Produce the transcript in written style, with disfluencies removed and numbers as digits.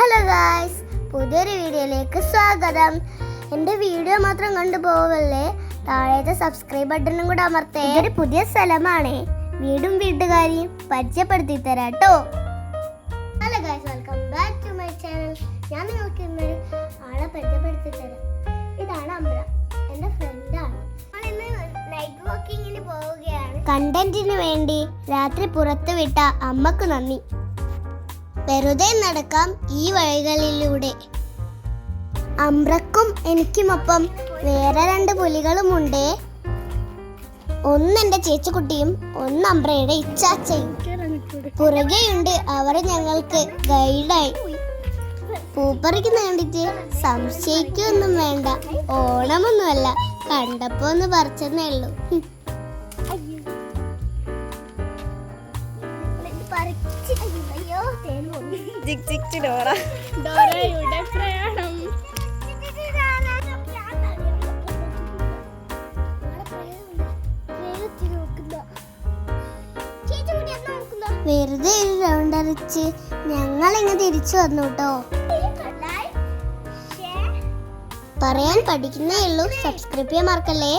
Hello guys, പുതിയൊരു വീഡിയോയിലേക്ക് സ്വാഗതം. എൻ്റെ വീഡിയോ മാത്രം കണ്ടുപോവല്ലേ, താഴത്തെ സബ്സ്ക്രൈബ് ബട്ടണും കൂടെ അമർത്തേ. ഇതൊരു പുതിയ സ്ഥലമാണ്, വീടും വീട്ടുകാരെയും പരിചയപ്പെടുത്തി തരാട്ടോ. Hello guys, welcome back to my channel. ഞാൻ നിങ്ങൾക്ക് ഇന്നൊരു ആളെ പരിചയപ്പെടുത്തി തരാം. ഇതാണ് അമ്ര, എൻ്റെ ഫ്രണ്ടാണ്. ഇന്ന് നൈറ്റ് വാക്കിങ്ങിന് പോവുകയാണ്. കണ്ടന്റിന് വേണ്ടി രാത്രി പുറത്തു വിട്ട അമ്മക്ക് നന്ദി. വെറുതെ നടക്കാം ഈ വഴികളിലൂടെ. അമ്രക്കും എനിക്കുമൊപ്പം വേറെ 2 പുലികളുമുണ്ട്. ഒന്ന് എൻ്റെ ചേച്ചിക്കുട്ടിയും ഒന്ന് അമ്രയുടെ ഇച്ചാച്ചയും. പുറകെയുണ്ട് അവർ ഞങ്ങൾക്ക് ഗൈഡായി. പൂപ്പറിക്ക് വേണ്ടിട്ട് സംശയിക്കൊന്നും വേണ്ട, ഓണമൊന്നുമല്ല, കണ്ടപ്പോ ഒന്ന് പറിച്ചെന്നേ ഉള്ളൂ. ഡോറയുടെ പ്രയാണം. വെറുതെ ഒരു റൗണ്ട് അടിച്ച് ഞങ്ങൾ ഇങ്ങ് തിരിച്ചു വന്നു കേട്ടോ. പറയാൻ പഠിക്കുന്നേ ഉള്ളൂ, സബ്സ്ക്രൈബ് ചെയ്യാൻ മറക്കല്ലേ.